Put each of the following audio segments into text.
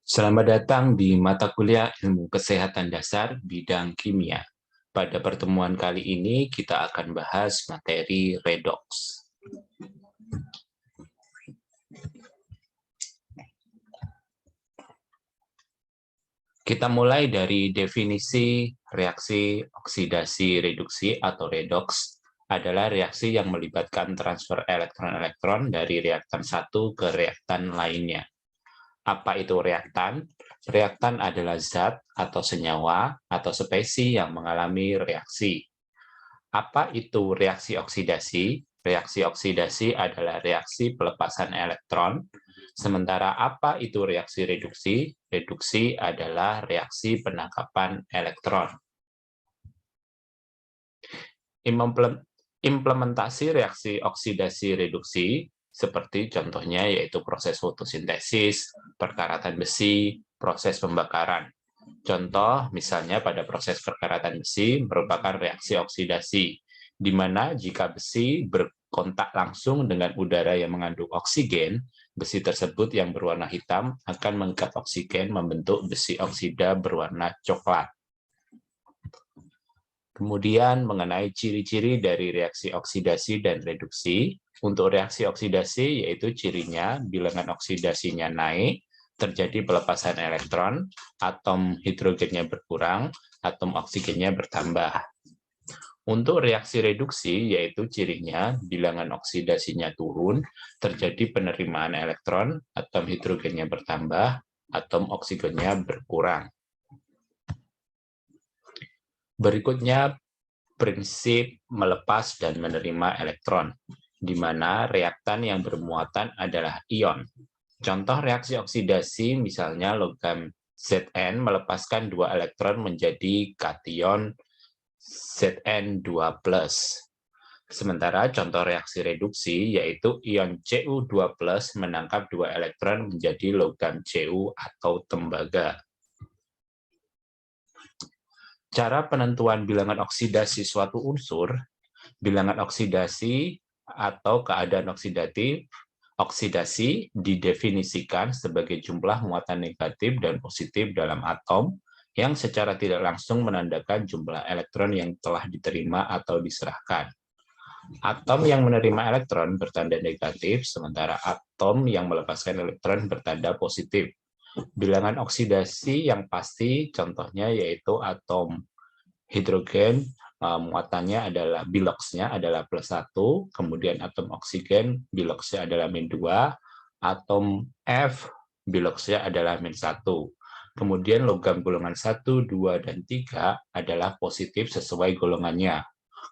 Selamat datang di mata kuliah Ilmu Kesehatan Dasar bidang kimia. Pada pertemuan kali ini kita akan bahas materi redox. Kita mulai dari definisi reaksi oksidasi reduksi atau redox adalah reaksi yang melibatkan transfer elektron-elektron dari reaktan satu ke reaktan lainnya. Apa itu reaktan? Reaktan adalah zat atau senyawa atau spesies yang mengalami reaksi. Apa itu reaksi oksidasi? Reaksi oksidasi adalah reaksi pelepasan elektron. Sementara apa itu reaksi reduksi? Reduksi adalah reaksi penangkapan elektron. Implementasi reaksi oksidasi reduksi seperti contohnya yaitu proses fotosintesis, perkaratan besi, proses pembakaran. Contoh misalnya pada proses perkaratan besi merupakan reaksi oksidasi, di mana jika besi berkontak langsung dengan udara yang mengandung oksigen, besi tersebut yang berwarna hitam akan mengikat oksigen membentuk besi oksida berwarna coklat. Kemudian mengenai ciri-ciri dari reaksi oksidasi dan reduksi. Untuk reaksi oksidasi yaitu cirinya bilangan oksidasinya naik, terjadi pelepasan elektron, atom hidrogennya berkurang, atom oksigennya bertambah. Untuk reaksi reduksi yaitu cirinya bilangan oksidasinya turun, terjadi penerimaan elektron, atom hidrogennya bertambah, atom oksigennya berkurang. Berikutnya prinsip melepas dan menerima elektron, di mana reaktan yang bermuatan adalah ion. Contoh reaksi oksidasi misalnya logam Zn melepaskan 2 elektron menjadi kation Zn2+. Sementara contoh reaksi reduksi yaitu ion Cu2+ menangkap 2 elektron menjadi logam Cu atau tembaga. Cara penentuan bilangan oksidasi suatu unsur, bilangan oksidasi atau keadaan oksidasi didefinisikan sebagai jumlah muatan negatif dan positif dalam atom yang secara tidak langsung menandakan jumlah elektron yang telah diterima atau diserahkan. Atom yang menerima elektron bertanda negatif, sementara atom yang melepaskan elektron bertanda positif. Bilangan oksidasi yang pasti contohnya yaitu atom hidrogen muatannya adalah biloxnya adalah +1, kemudian atom oksigen biloxnya adalah -2, atom F biloxnya adalah -1. Kemudian logam golongan 1, 2, dan 3 adalah positif sesuai golongannya.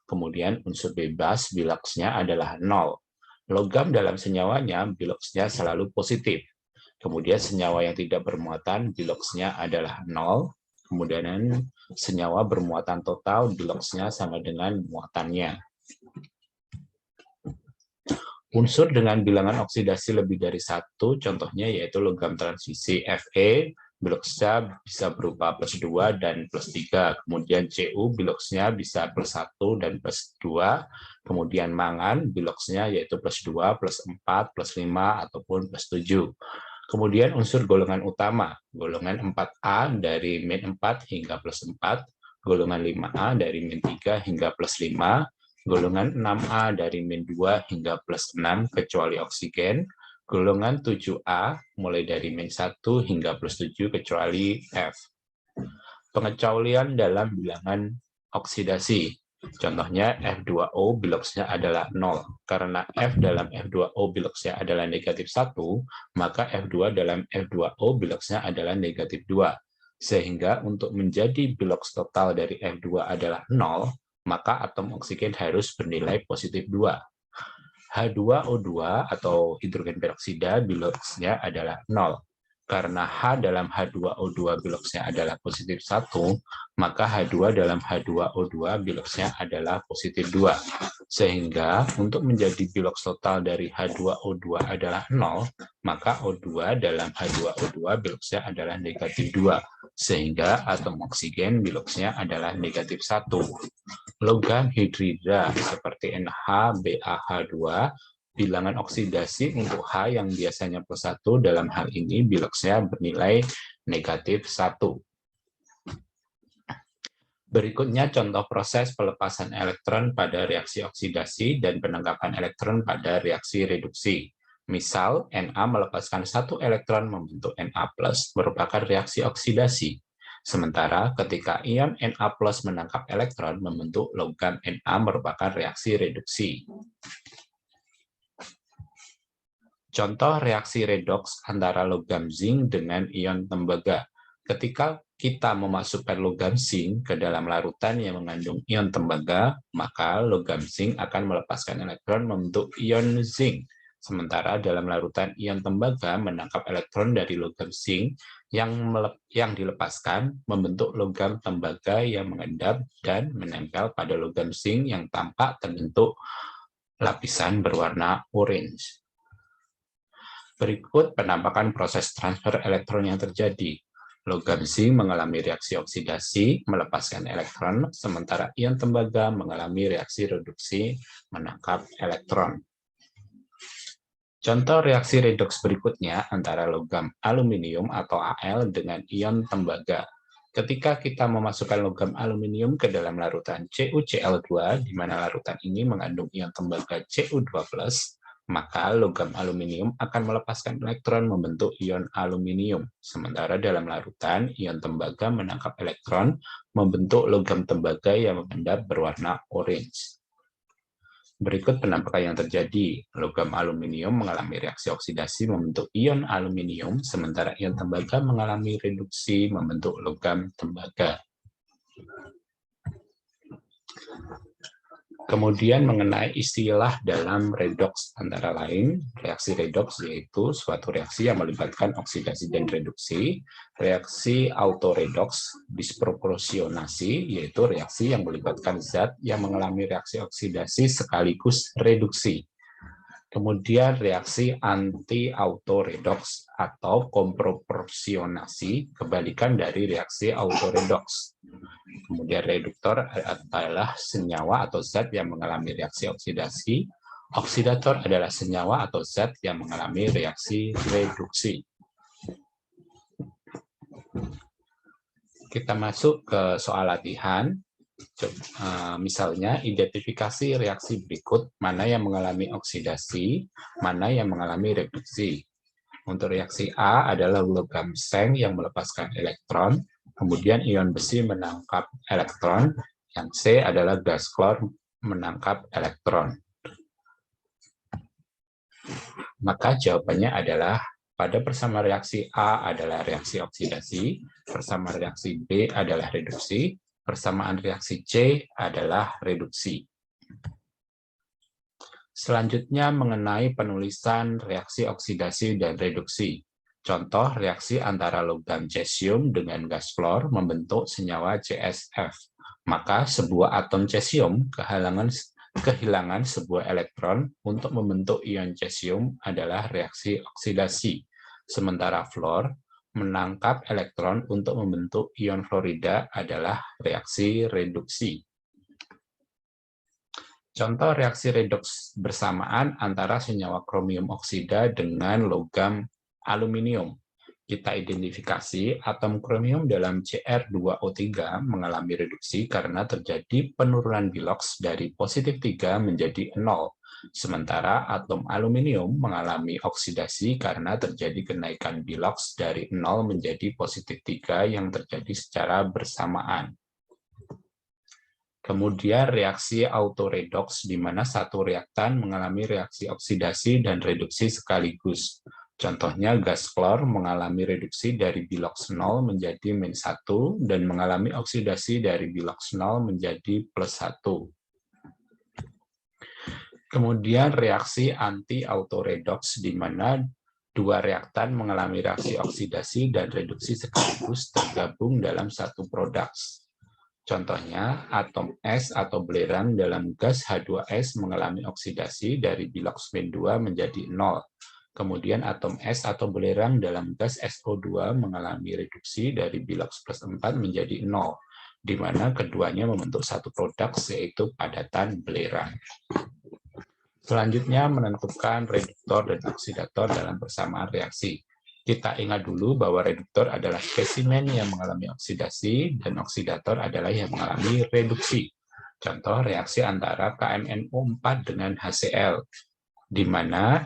Kemudian unsur bebas biloxnya adalah 0. Logam dalam senyawanya biloxnya selalu positif. Kemudian senyawa yang tidak bermuatan biloxnya adalah 0. Kemudian senyawa bermuatan total biloxnya sama dengan muatannya. Unsur dengan bilangan oksidasi lebih dari 1, contohnya yaitu logam transisi Fe, biloxnya bisa berupa +2 dan +3. Kemudian Cu, biloxnya bisa +1 dan +2. Kemudian mangan, biloxnya yaitu +2, +4, +5, ataupun +7. Kemudian unsur golongan utama, golongan 4A dari -4 hingga +4, golongan 5A dari -3 hingga +5, golongan 6A dari -2 hingga +6 kecuali oksigen, golongan 7A mulai dari -1 hingga +7 kecuali F. Pengecualian dalam bilangan oksidasi. Contohnya F2O biloxnya adalah 0. Karena F dalam F2O biloxnya adalah -1, maka F2 dalam F2O biloxnya adalah -2. Sehingga untuk menjadi bilox total dari F2 adalah 0, maka atom oksigen harus bernilai +2. H2O2 atau hidrogen peroksida biloxnya adalah 0. Karena H dalam H2O2 biloxnya adalah +1, maka H2 dalam H2O2 biloxnya adalah +2. Sehingga untuk menjadi bilox total dari H2O2 adalah 0, maka O2 dalam H2O2 biloxnya adalah -2. Sehingga atom oksigen biloxnya adalah -1. Logam hidrida seperti NH, BaH2 bilangan oksidasi untuk H yang biasanya +1, dalam hal ini biloxnya bernilai -1. Berikutnya contoh proses pelepasan elektron pada reaksi oksidasi dan penangkapan elektron pada reaksi reduksi. Misal, Na melepaskan 1 elektron membentuk Na+, merupakan reaksi oksidasi. Sementara ketika ion Na+ menangkap elektron membentuk logam Na merupakan reaksi reduksi. Contoh reaksi redoks antara logam zinc dengan ion tembaga. Ketika kita memasukkan logam zinc ke dalam larutan yang mengandung ion tembaga, maka logam zinc akan melepaskan elektron membentuk ion zinc. Sementara dalam larutan ion tembaga menangkap elektron dari logam zinc yang dilepaskan membentuk logam tembaga yang mengendap dan menempel pada logam zinc yang tampak terbentuk lapisan berwarna orange. Berikut penampakan proses transfer elektron yang terjadi. Logam zinc mengalami reaksi oksidasi, melepaskan elektron, sementara ion tembaga mengalami reaksi reduksi, menangkap elektron. Contoh reaksi redoks berikutnya antara logam aluminium atau Al dengan ion tembaga. Ketika kita memasukkan logam aluminium ke dalam larutan CuCl2, di mana larutan ini mengandung ion tembaga Cu2+, maka logam aluminium akan melepaskan elektron membentuk ion aluminium. Sementara dalam larutan, ion tembaga menangkap elektron membentuk logam tembaga yang mengendap berwarna orange. Berikut penampakan yang terjadi. Logam aluminium mengalami reaksi oksidasi membentuk ion aluminium, sementara ion tembaga mengalami reduksi membentuk logam tembaga. Kemudian mengenai istilah dalam redoks antara lain, reaksi redoks yaitu suatu reaksi yang melibatkan oksidasi dan reduksi, reaksi autoredoks disproporsionasi yaitu reaksi yang melibatkan zat yang mengalami reaksi oksidasi sekaligus reduksi. Kemudian reaksi anti-autoredoks atau komproporsionasi, kebalikan dari reaksi autoredoks. Kemudian reduktor adalah senyawa atau zat yang mengalami reaksi oksidasi. Oksidator adalah senyawa atau zat yang mengalami reaksi reduksi. Kita masuk ke soal latihan. Misalnya, identifikasi reaksi berikut, mana yang mengalami oksidasi, mana yang mengalami reduksi. Untuk reaksi A adalah logam seng yang melepaskan elektron, kemudian ion besi menangkap elektron, yang C adalah gas klor menangkap elektron. Maka jawabannya adalah pada persamaan reaksi A adalah reaksi oksidasi, persamaan reaksi B adalah reduksi, persamaan reaksi C adalah reduksi. Selanjutnya mengenai penulisan reaksi oksidasi dan reduksi. Contoh reaksi antara logam cesium dengan gas fluor membentuk senyawa CsF. Maka sebuah atom cesium kehilangan sebuah elektron untuk membentuk ion cesium adalah reaksi oksidasi. Sementara fluor menangkap elektron untuk membentuk ion fluorida adalah reaksi reduksi. Contoh reaksi redoks bersamaan antara senyawa kromium oksida dengan logam aluminium. Kita identifikasi atom kromium dalam Cr2O3 mengalami reduksi karena terjadi penurunan biloks dari positif 3 menjadi 0. Sementara atom aluminium mengalami oksidasi karena terjadi kenaikan biloks dari 0 menjadi positif 3 yang terjadi secara bersamaan. Kemudian reaksi autoredoks di mana satu reaktan mengalami reaksi oksidasi dan reduksi sekaligus. Contohnya gas klor mengalami reduksi dari biloks 0 menjadi -1 dan mengalami oksidasi dari biloks 0 menjadi +1. Kemudian reaksi anti-autoredoks di mana dua reaktan mengalami reaksi oksidasi dan reduksi sekaligus tergabung dalam satu produk. Contohnya, atom S atau belerang dalam gas H2S mengalami oksidasi dari biloks -2 menjadi 0. Kemudian atom S atau belerang dalam gas SO2 mengalami reduksi dari biloks +4 menjadi 0, di mana keduanya membentuk satu produk yaitu padatan belerang. Selanjutnya, menentukan reduktor dan oksidator dalam persamaan reaksi. Kita ingat dulu bahwa reduktor adalah spesimen yang mengalami oksidasi dan oksidator adalah yang mengalami reduksi. Contoh reaksi antara KMnO4 dengan HCl, di mana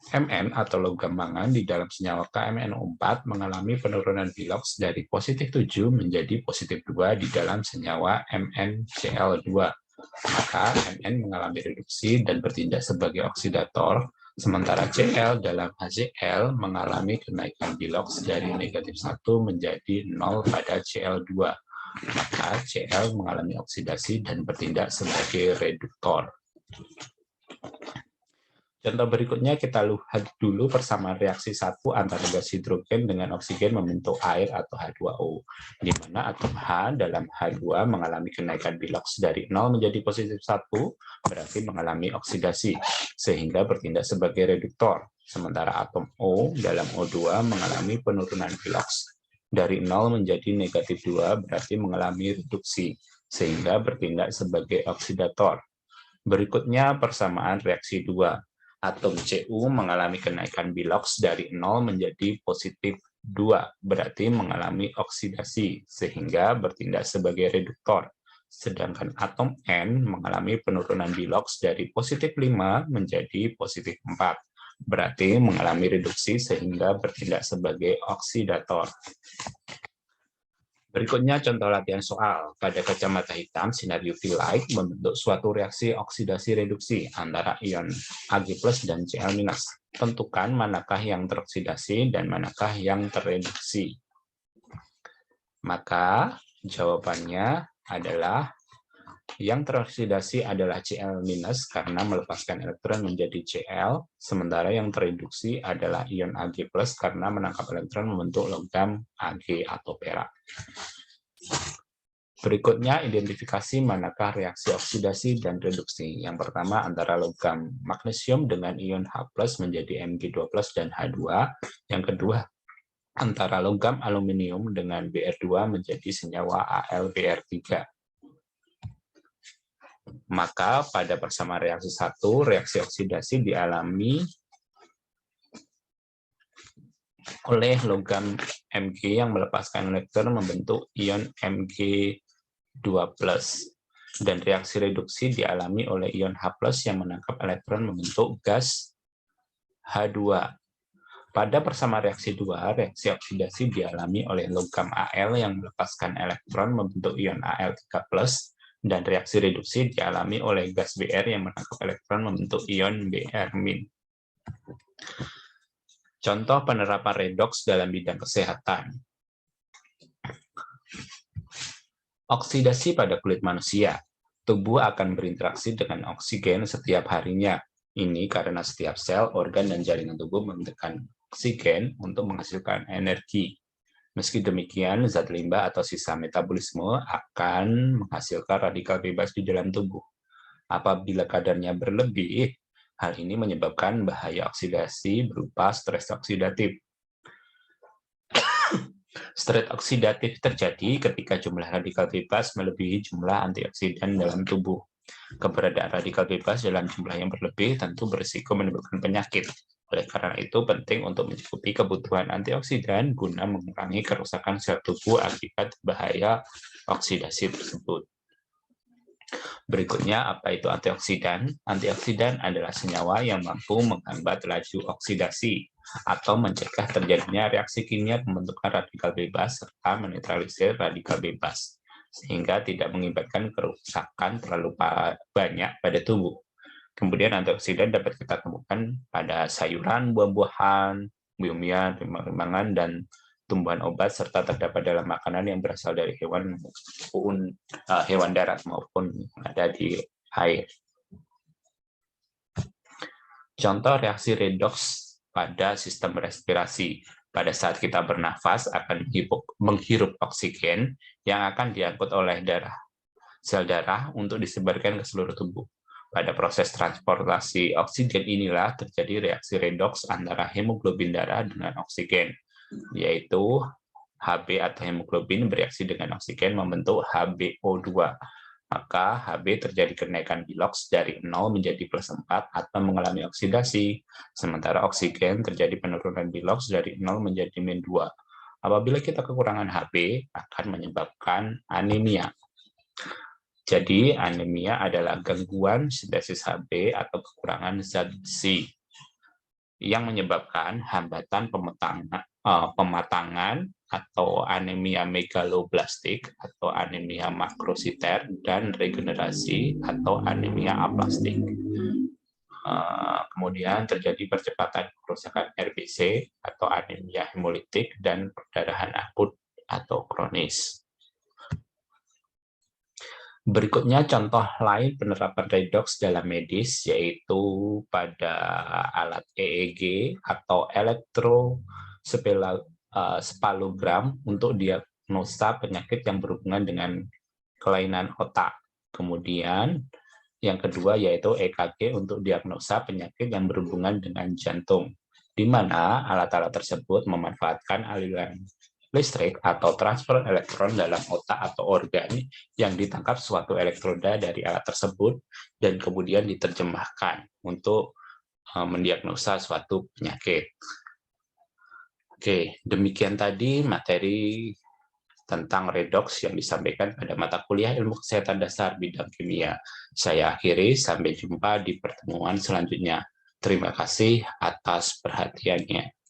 Mn atau logam mangan di dalam senyawa KMnO4 mengalami penurunan biloks dari positif 7 menjadi positif 2 di dalam senyawa MnCl2. Maka Mn mengalami reduksi dan bertindak sebagai oksidator, sementara Cl dalam HCl mengalami kenaikan biloks dari negatif 1 menjadi 0 pada Cl2. Maka Cl mengalami oksidasi dan bertindak sebagai reduktor. Contoh berikutnya kita lihat dulu persamaan reaksi satu antara gas hidrogen dengan oksigen membentuk air atau H2O, di mana atom H dalam H2 mengalami kenaikan biloks dari 0 menjadi positif 1, berarti mengalami oksidasi, sehingga bertindak sebagai reduktor. Sementara atom O dalam O2 mengalami penurunan biloks dari 0 menjadi negatif 2, berarti mengalami reduksi, sehingga bertindak sebagai oksidator. Berikutnya persamaan reaksi 2. Atom Cu mengalami kenaikan biloks dari 0 menjadi positif 2, berarti mengalami oksidasi, sehingga bertindak sebagai reduktor. Sedangkan atom N mengalami penurunan biloks dari positif 5 menjadi positif 4, berarti mengalami reduksi sehingga bertindak sebagai oksidator. Berikutnya contoh latihan soal. Pada kacamata hitam, sinar UV light membentuk suatu reaksi oksidasi reduksi antara ion Ag+ dan Cl-. Tentukan manakah yang teroksidasi dan manakah yang tereduksi. Maka jawabannya adalah yang teroksidasi adalah Cl- karena melepaskan elektron menjadi Cl, sementara yang tereduksi adalah ion Ag+ karena menangkap elektron membentuk logam Ag atau perak. Berikutnya, identifikasi manakah reaksi oksidasi dan reduksi. Yang pertama, antara logam magnesium dengan ion H+ menjadi Mg2+ dan H2. Yang kedua, antara logam aluminium dengan Br2 menjadi senyawa AlBr3. Maka pada persamaan reaksi 1, reaksi oksidasi dialami oleh logam Mg yang melepaskan elektron membentuk ion Mg2+. Dan reaksi reduksi dialami oleh ion H+ yang menangkap elektron membentuk gas H2. Pada persamaan reaksi 2, reaksi oksidasi dialami oleh logam Al yang melepaskan elektron membentuk ion Al3+, dan reaksi reduksi dialami oleh gas Br yang menangkap elektron membentuk ion Br-. Contoh penerapan redoks dalam bidang kesehatan. Oksidasi pada kulit manusia. Tubuh akan berinteraksi dengan oksigen setiap harinya. Ini karena setiap sel, organ, dan jaringan tubuh membutuhkan oksigen untuk menghasilkan energi. Meski demikian, zat limbah atau sisa metabolisme akan menghasilkan radikal bebas di dalam tubuh. Apabila kadarnya berlebih, hal ini menyebabkan bahaya oksidasi berupa stres oksidatif. Stres oksidatif terjadi ketika jumlah radikal bebas melebihi jumlah antioksidan dalam tubuh. Keberadaan radikal bebas dalam jumlah yang berlebih tentu berisiko menimbulkan penyakit. Oleh karena itu, penting untuk mencukupi kebutuhan antioksidan guna mengurangi kerusakan sel tubuh akibat bahaya oksidasi tersebut. Berikutnya, apa itu antioksidan? Antioksidan adalah senyawa yang mampu menghambat laju oksidasi atau mencegah terjadinya reaksi kimia pembentukan radikal bebas serta menetralisir radikal bebas, sehingga tidak mengakibatkan kerusakan terlalu banyak pada tubuh. Kemudian antioksidan dapat kita temukan pada sayuran, buah-buahan, bumi-bumian, rimang-rimangan, dan tumbuhan obat, serta terdapat dalam makanan yang berasal dari hewan darat maupun ada di air. Contoh reaksi redoks pada sistem respirasi. Pada saat kita bernafas akan menghirup oksigen yang akan diangkut oleh sel darah untuk disebarkan ke seluruh tubuh. Pada proses transportasi oksigen inilah terjadi reaksi redoks antara hemoglobin darah dengan oksigen, yaitu Hb atau hemoglobin bereaksi dengan oksigen membentuk HbO2. maka Hb terjadi kenaikan biloks dari 0 menjadi plus 4 atau mengalami oksidasi. Sementara oksigen terjadi penurunan biloks dari 0 menjadi min 2. Apabila kita kekurangan Hb, akan menyebabkan anemia. Jadi, anemia adalah gangguan sintesis Hb atau kekurangan zat besi yang menyebabkan hambatan pematangan atau anemia megaloblastik atau anemia makrositer dan regenerasi atau anemia aplastik. Kemudian terjadi percepatan kerusakan RBC atau anemia hemolitik dan perdarahan akut atau kronis. Berikutnya contoh lain penerapan redox dalam medis, yaitu pada alat EEG atau elektrospalogram untuk diagnosa penyakit yang berhubungan dengan kelainan otak. Kemudian yang kedua yaitu EKG untuk diagnosa penyakit yang berhubungan dengan jantung, di mana alat-alat tersebut memanfaatkan aliran listrik atau transfer elektron dalam otak atau organ yang ditangkap suatu elektroda dari alat tersebut dan kemudian diterjemahkan untuk mendiagnosa suatu penyakit. Oke, demikian tadi materi tentang redox yang disampaikan pada mata kuliah Ilmu Kesehatan Dasar bidang kimia. Saya akhiri, sampai jumpa di pertemuan selanjutnya. Terima kasih atas perhatiannya.